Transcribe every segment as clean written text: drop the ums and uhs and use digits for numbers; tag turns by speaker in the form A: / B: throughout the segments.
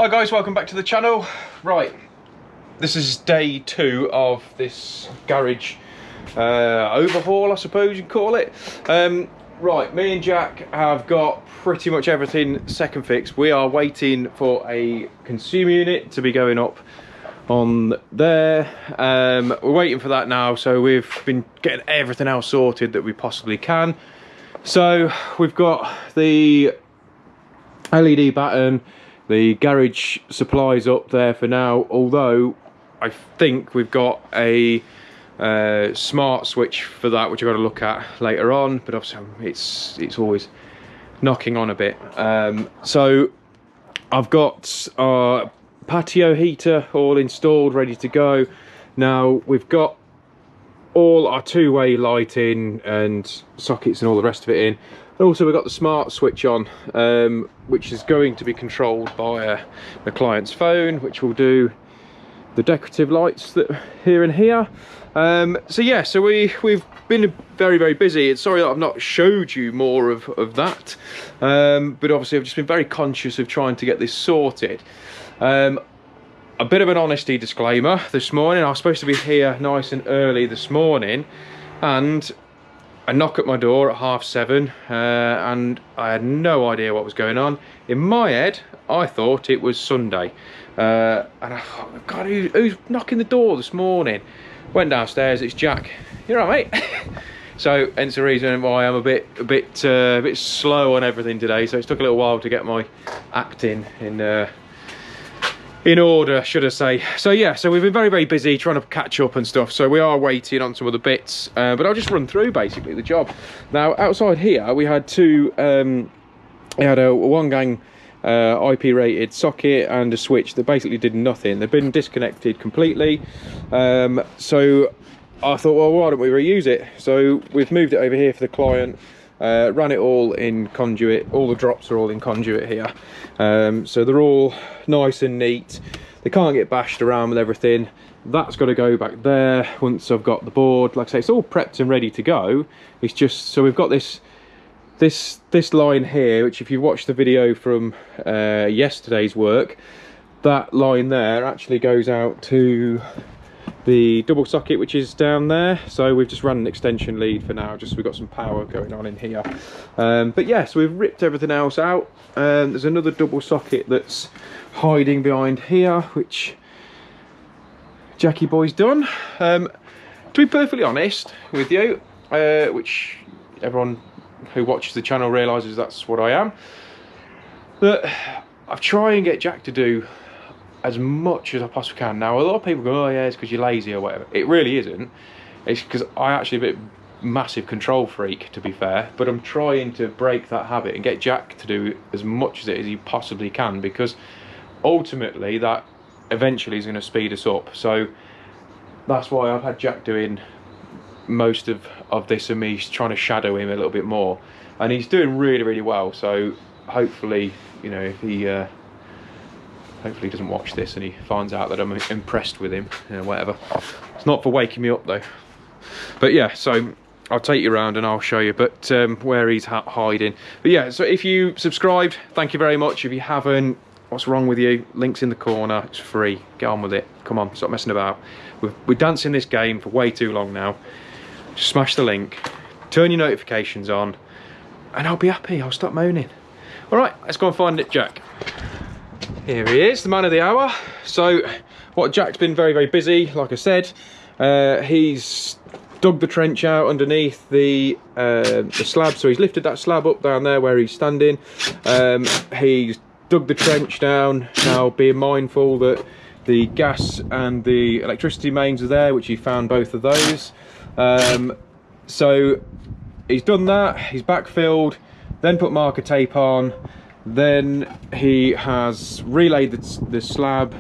A: Hi guys, welcome back to the channel. Right, this is day 2 of this garage overhaul, I suppose you'd call it. Right, me and Jack have got pretty much everything second fixed. We are waiting for a consumer unit to be going up on there. We're waiting for that now, so we've been getting everything else sorted that we possibly can. So we've got the LED batten, the garage supplies up there for now, although I think we've got a smart switch for that, which I've got to look at later on, but obviously it's always knocking on a bit. So I've got our patio heater all installed, ready to go. Now we've got all our two-way lighting and sockets and all the rest of it in. And also we've got the smart switch on, which is going to be controlled by the client's phone, which will do the decorative lights that here and here. So yeah, so we've been very busy. It's sorry that I've not showed you more of that, but obviously I've just been very conscious of trying to get this sorted. A bit of an honesty disclaimer this morning. I was supposed to be here nice and early this morning, and a knock at my door at 7:30, and I had no idea what was going on. In my head, I thought it was Sunday, and I thought, God, who's knocking the door this morning? Went downstairs, it's Jack. You're right, mate. So hence the reason why I'm a bit slow on everything today. So it's took a little while to get my acting in order, should I say. So yeah, so we've been very busy trying to catch up and stuff, so we are waiting on some of the bits, but I'll just run through basically the job. Now outside here we had we had a one gang IP rated socket and a switch that basically did nothing. They've been disconnected completely, so I thought, well, why don't we reuse it? So we've moved it over here for the client. Ran it all in conduit. All the drops are all in conduit here, so they're all nice and neat. They can't get bashed around with everything. That's got to go back there once I've got the board. Like I say, it's all prepped and ready to go. It's just, so we've got this line here, which if you watch the video from yesterday's work, that line there actually goes out to the double socket, which is down there. So we've just run an extension lead for now, just so we've got some power going on in here. But yeah, so we've ripped everything else out. There's another double socket that's hiding behind here, which Jackie boy's done. To be perfectly honest with you, which everyone who watches the channel realises that's what I am, but I've tried and get Jack to do as much as I possibly can. Now a lot of people go, oh yeah, it's because you're lazy or whatever. It really isn't. It's because I actually a bit massive control freak, to be fair, but I'm trying to break that habit and get Jack to do as much of it as he possibly can, because ultimately that eventually is going to speed us up. So that's why I've had Jack doing most of this, and me trying to shadow him a little bit more, and he's doing really well. So hopefully, you know, if he hopefully he doesn't watch this and he finds out that I'm impressed with him, you know, whatever. It's not for waking me up though. But yeah, so I'll take you around and I'll show you, but where he's hiding. But yeah, so if you subscribed, thank you very much. If you haven't, what's wrong with you? Link's in the corner, it's free. Get on with it. Come on, stop messing about. We're dancing this game for way too long now. Just smash the link, turn your notifications on, and I'll be happy. I'll stop moaning. All right, let's go and find it, Jack. Here he is, the man of the hour. So what, Jack's been very busy, like I said. He's dug the trench out underneath the slab, so he's lifted that slab up down there where he's standing. He's dug the trench down, now being mindful that the gas and the electricity mains are there, which he found both of those. So he's done that, he's backfilled, then put marker tape on, then he has relayed the slab,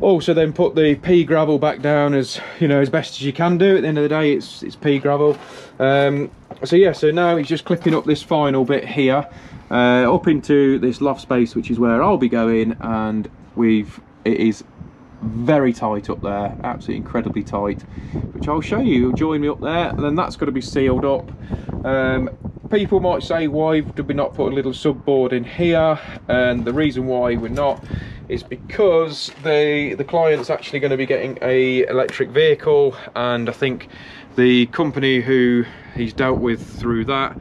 A: also then put the pea gravel back down, as you know, as best as you can do. At the end of the day, it's pea gravel. So yeah, so now he's just clipping up this final bit here, up into this loft space, which is where I'll be going, and it is very tight up there, absolutely incredibly tight, which I'll show you. Join me up there, and then that's got to be sealed up. people might say, why did we not put a little subboard in here? And the reason why we're not is because the client's actually going to be getting a electric vehicle, and I think the company who he's dealt with through that,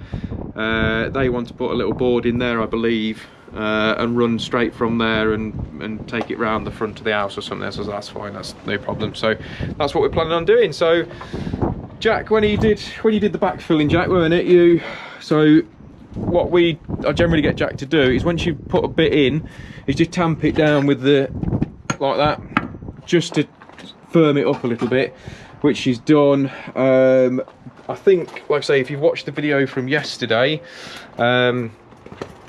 A: they want to put a little board in there, I believe, and run straight from there and take it round the front of the house or something. So that's fine, that's no problem. So that's what we're planning on doing. So Jack, when you did the backfilling, Jack, weren't it you? So what I generally get Jack to do is, once you put a bit in, is just tamp it down with like that, just to firm it up a little bit, which she's done. I think, like I say, if you've watched the video from yesterday, we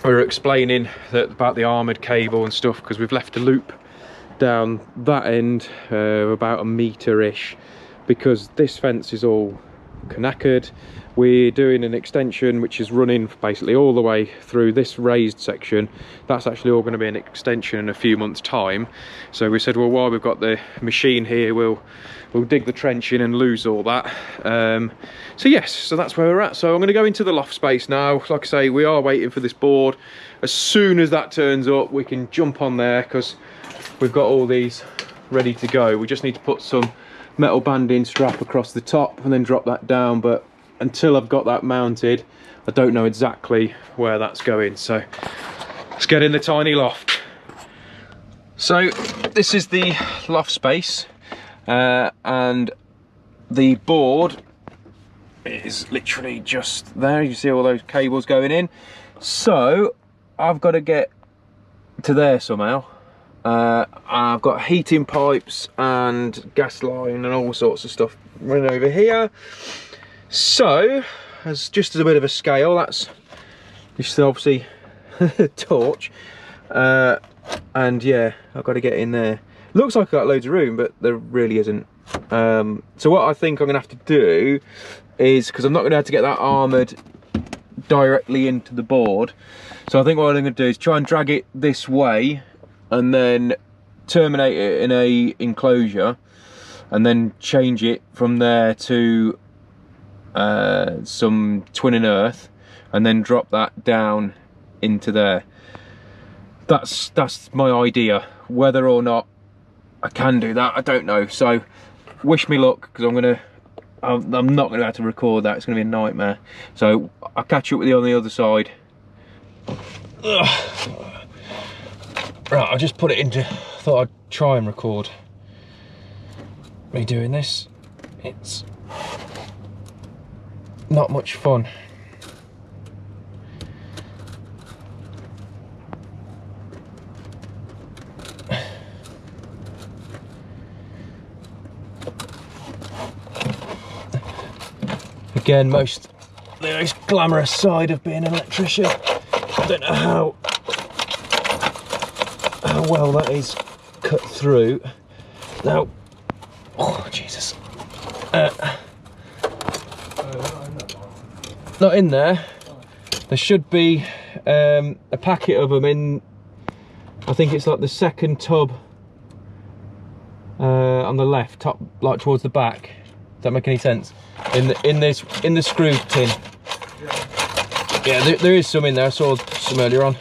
A: were explaining about the armoured cable and stuff, because we've left a loop down that end, about a metre-ish, because this fence is all knackered. We're doing an extension which is running basically all the way through this raised section. That's actually all going to be an extension in a few months' time. So we said, well, while we've got the machine here, we'll dig the trench in and lose all that. So yes, so that's where we're at. So I'm going to go into the loft space now. Like I say, we are waiting for this board. As soon as that turns up, we can jump on there, because we've got all these ready to go. We just need to put some metal banding strap across the top and then drop that down, but until I've got that mounted, I don't know exactly where that's going. So let's get in the tiny loft. So this is the loft space, and the board is literally just there. You see all those cables going in. So I've got to get to there somehow. I've got heating pipes and gas line and all sorts of stuff running over here. So, as just as a bit of a scale, that's just obviously a torch, and yeah, I've got to get in there. Looks like I've got loads of room, but there really isn't. So what I think I'm going to have to do is, because I'm not going to have to get that armoured directly into the board, so I think what I'm going to do is try and drag it this way and then terminate it in a enclosure, and then change it from there to some twin and earth, and then drop that down into there. That's my idea. Whether or not I can do that, I don't know. So wish me luck, because I'm not gonna have to record that. It's gonna be a nightmare. So I'll catch you with you on the other side. Ugh. Right, I just put it into, thought I'd try and record me doing this. It's not much fun. Again, the most glamorous side of being an electrician. I don't know how well that is cut through. Now, oh Jesus. Not in there. There should be a packet of them in. I think it's like the second tub on the left, top, like towards the back. Does that make any sense? In the screw tin. Yeah, there is some in there. I saw some earlier on.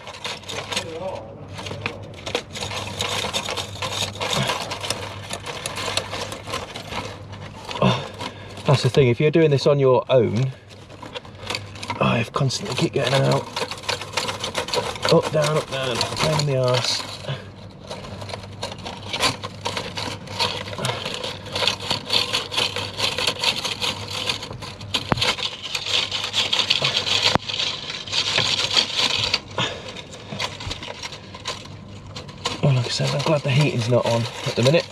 A: That's the thing, if you're doing this on your own, I constantly keep getting out. Up, down, pain in the arse. Well, like I said, I'm glad the heating's not on at the minute.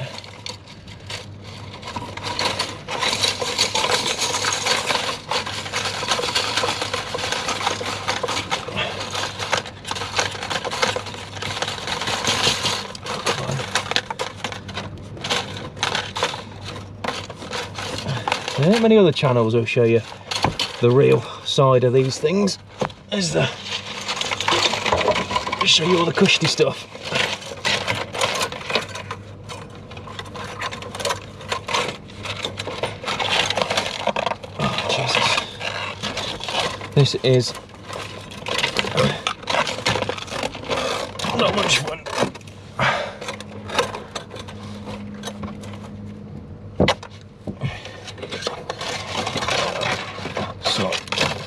A: There ain't many other channels will show you the real side of these things. There's the, I'll show you all the cushy stuff. Oh Jesus. This is not much fun. Sort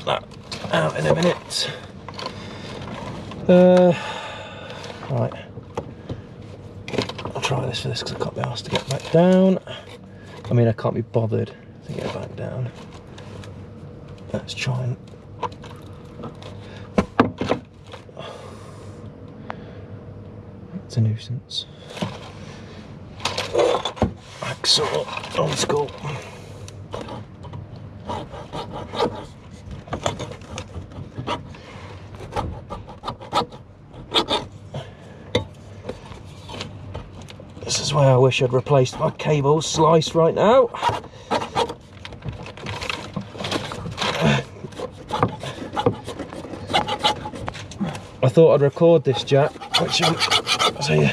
A: that out in a minute. Right. I'll try this for this because I can't be asked to get back down. I mean, I can't be bothered to get back down. Let's try and... It's a nuisance. Hacksaw, old school. This is where I wish I'd replaced my cable slice right now. I thought I'd record this, Jack, so you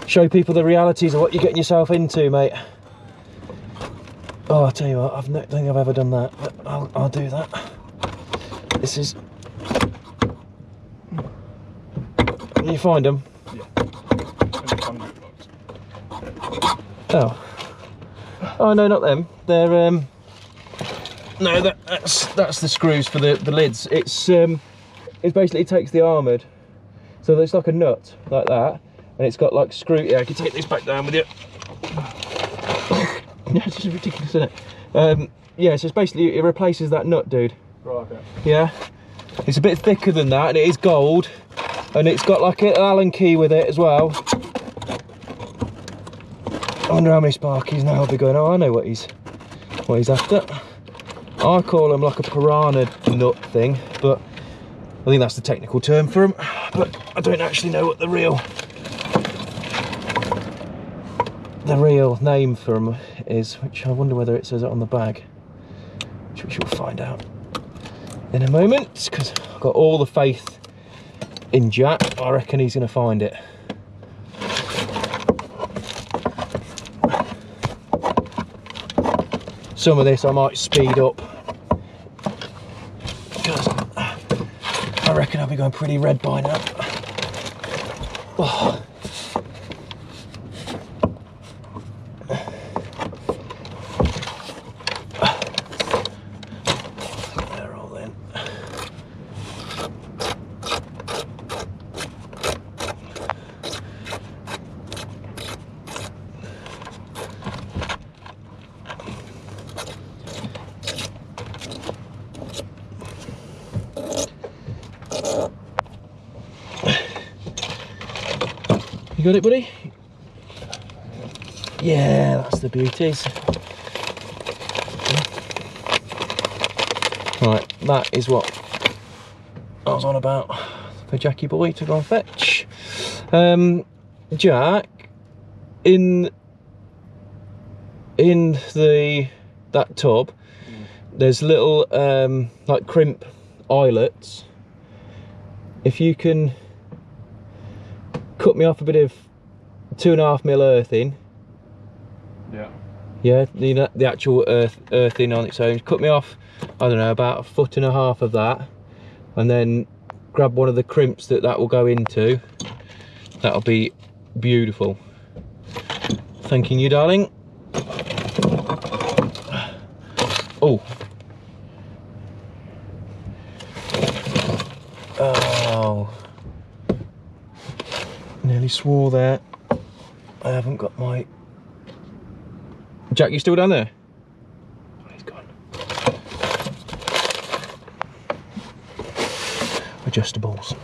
A: show people the realities of what you're getting yourself into, mate. Oh, I'll tell you what, I don't think I've ever done that, but I'll do that. This is... Can you find them? Oh. Oh no, not them. They're no, that's the screws for the lids. It's basically takes the armoured, so it's like a nut like that, and it's got like screw. Yeah, I can take this back down with you. Yeah, it's just ridiculous, isn't it? Yeah, so it's basically it replaces that nut, dude. Right. Okay. Yeah, it's a bit thicker than that, and it is gold, and it's got like an Allen key with it as well. I wonder how many Sparkies now will be going, oh, I know what he's after. I call them like a piranha nut thing, but I think that's the technical term for them. But I don't actually know what the real name for them is, which I wonder whether it says it on the bag, which we shall find out in a moment, because I've got all the faith in Jack. I reckon he's going to find it. Some of this I might speed up because I reckon I'll be going pretty red by now. Oh. They're all in. You got it, buddy? Yeah, that's the beauties. Right, that is what I was on about for Jackie boy to go and fetch. Jack, in that tub, there's little like crimp eyelets. If you can cut me off a bit of 2.5mm earthing. Yeah. Yeah, the actual earthing on its own. Cut me off, I don't know, about 1.5 foot of that, and then grab one of the crimps that will go into. That'll be beautiful. Thanking you, darling. Oh. Oh. Nearly swore there. I haven't got my... Jack, you still down there? Oh, he's gone. Adjustables.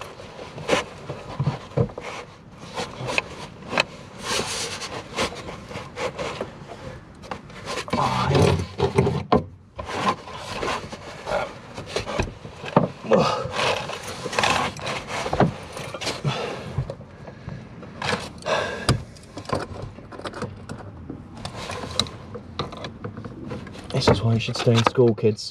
A: This is why you should stay in school, kids.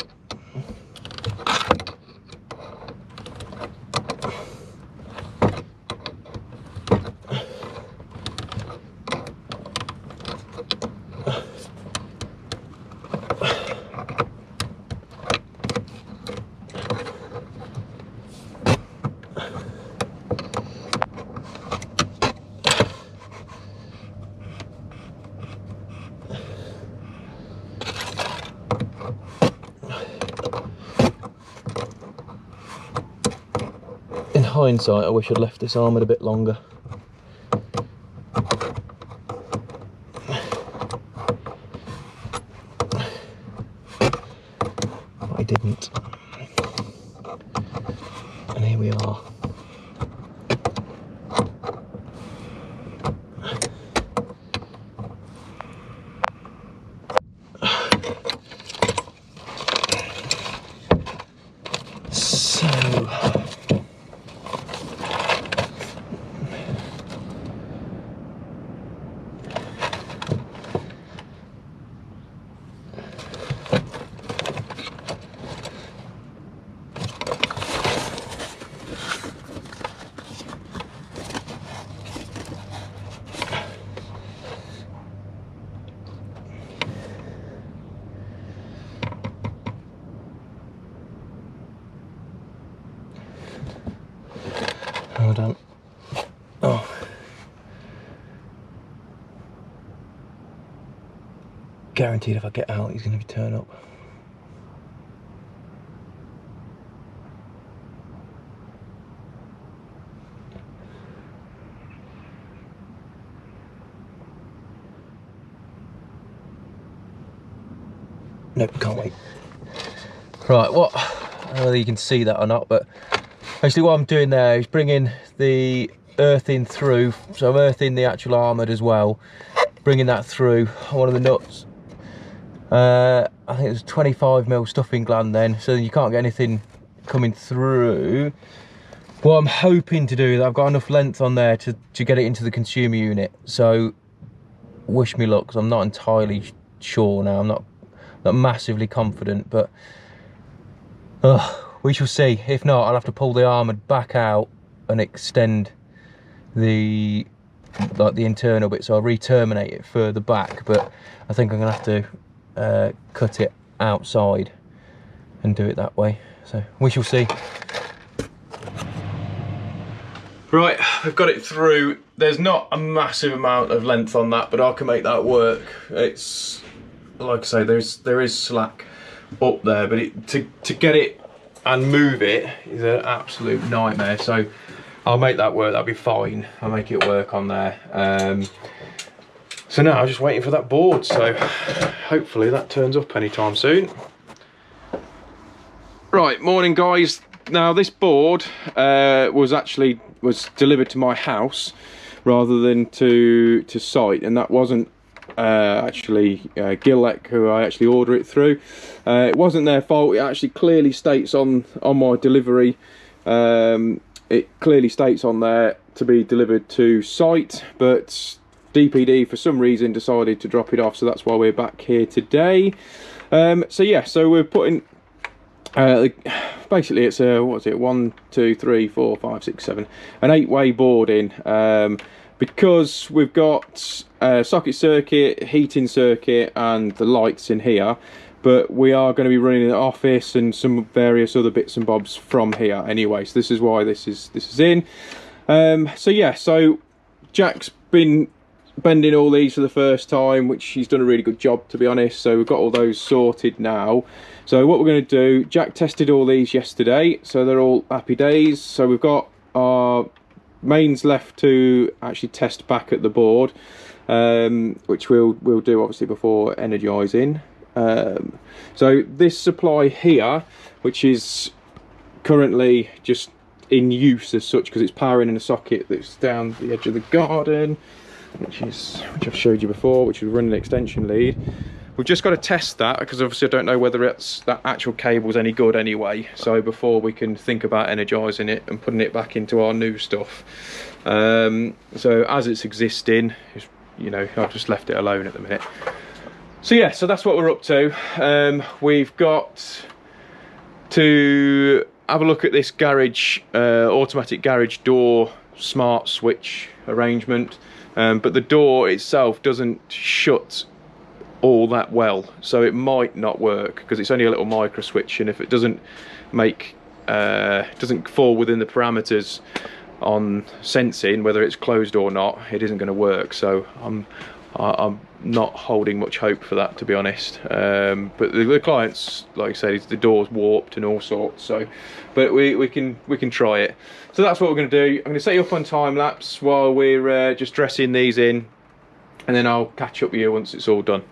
B: hindsight, I wish I'd left this armoured a bit longer. But I didn't. And here we are. Hold on. Oh. Guaranteed if I get out, he's going to turn up. Nope, can't wait. Right, what? I don't know whether you can see that or not, but basically what I'm doing there is bringing the earthing through. So I'm earthing the actual armoured as well, bringing that through one of the nuts. I think it was 25mm stuffing gland then, so you can't get anything coming through. What I'm hoping to do is I've got enough length on there to get it into the consumer unit. So wish me luck, because I'm not entirely sure now. I'm not massively confident, but we shall see. If not, I'll have to pull the armoured back out and extend the internal bit, so I'll re-terminate it further back, but I think I'm gonna have to cut it outside and do it that way, so we shall see. Right, I've got it through. There's not a massive amount of length on that, but I can make that work. It's like I say, there is slack up there, but to get it and move it is an absolute nightmare. So I'll make that work. That'll be fine. I'll make it work on there. So now I'm just waiting for that board. So hopefully that turns up anytime soon. Right, morning guys. Now this board was delivered to my house rather than to site, and that wasn't actually Gillette who I actually order it through. It wasn't their fault. It actually clearly states on my delivery, it clearly states on there to be delivered to site, but DPD for some reason decided to drop it off, so that's why we're back here today. So yeah, so we're putting basically it's a, what's it, 1 2 3 4 5 6 7, an 8-way board in, because we've got socket circuit, heating circuit and the lights in here, but we are going to be running an office and some various other bits and bobs from here anyway, so this is why this is in. So yeah, so Jack's been bending all these for the first time, which he's done a really good job, to be honest. So we've got all those sorted now. So what we're going to do, Jack tested all these yesterday, so they're all happy days. So we've got our mains left to actually test back at the board, which we'll do obviously before energizing. So this supply here, which is currently just in use as such because it's powering in a socket that's down the edge of the garden, which I've showed you before, which is running an extension lead. We've just got to test that because obviously I don't know whether that actual cable's any good anyway, so before we can think about energizing it and putting it back into our new stuff. So as it's existing, you know, I've just left it alone at the minute. So yeah, so that's what we're up to. We've got to have a look at this garage, automatic garage door smart switch arrangement. But the door itself doesn't shut all that well, so it might not work because it's only a little micro switch, and if it doesn't fall within the parameters on sensing whether it's closed or not, it isn't going to work. So I'm
A: I'm not holding much hope for that, to be honest. But the clients, like I said, the door's warped and all sorts. So, but we can try it. So that's what we're going to do. I'm going to set you up on time lapse while we're just dressing these in, and then I'll catch up with you once it's all done.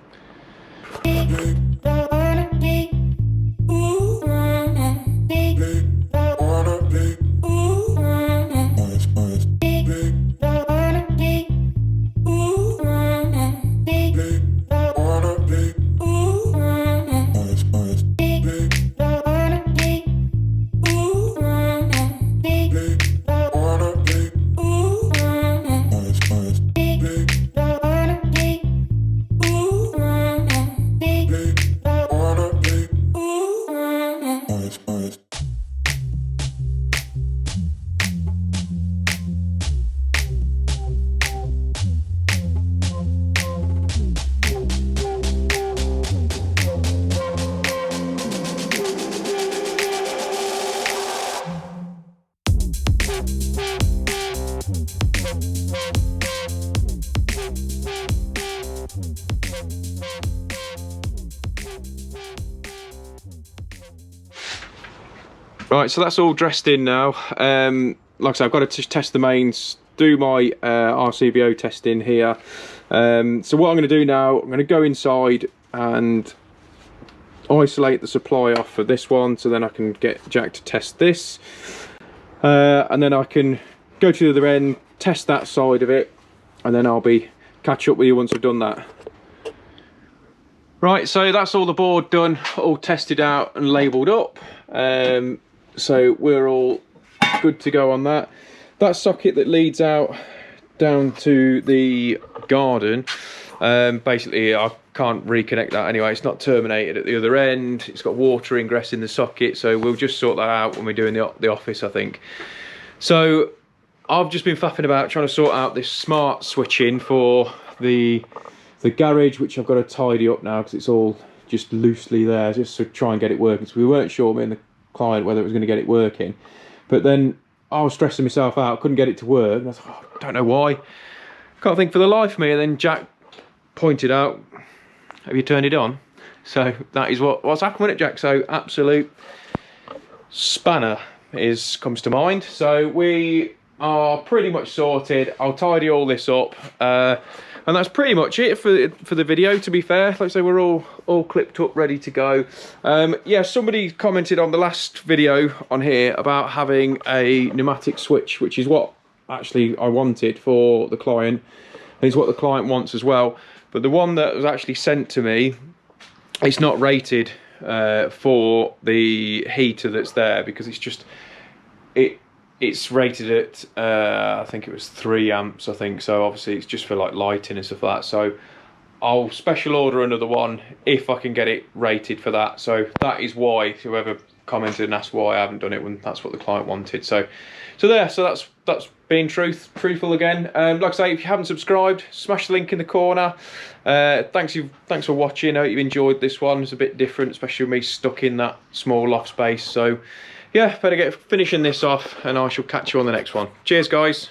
A: Right, so that's all dressed in now. Like I said, I've got to test the mains, do my RCBO testing here. So what I'm going to do now, I'm going to go inside and isolate the supply off for this one, so then I can get Jack to test this. And then I can go to the other end, test that side of it, and then I'll catch up with you once I've done that. Right, so that's all the board done, all tested out and labelled up. So we're all good to go on that. That socket that leads out down to the garden, basically I can't reconnect that anyway. It's not terminated at the other end. It's got water ingress in the socket, so we'll just sort that out when we're doing the office, I think. So I've just been faffing about trying to sort out this smart switching for the garage, which I've got to tidy up now because it's all just loosely there, just to try and get it working. So we weren't sure, me and the client, whether it was going to get it working, but then I was stressing myself out, couldn't get it to work, and I thought, oh, I don't know why, can't think for the life of me. And then Jack pointed out, have you turned it on? So that is what's happened with it, Jack. So absolute spanner comes to mind. So we are pretty much sorted. I'll tidy all this up, and that's pretty much it for the video, to be fair. Like I say, we're all clipped up, ready to go. Yeah, somebody commented on the last video on here about having a pneumatic switch, which is what actually I wanted for the client, and it's what the client wants as well. But the one that was actually sent to me, it's not rated for the heater that's there, because it's just, it's rated at I think it was 3 amps, I think. So obviously it's just for like lighting and stuff like that. So I'll special order another one if I can get it rated for that. So that is why whoever commented and asked why I haven't done it, when that's what the client wanted. So that's being truthful again. Like I say, if you haven't subscribed, smash the link in the corner. Thanks for watching. I hope you've enjoyed this one. It's a bit different, especially with me stuck in that small loft space. So yeah, better get finishing this off, and I shall catch you on the next one. Cheers, guys.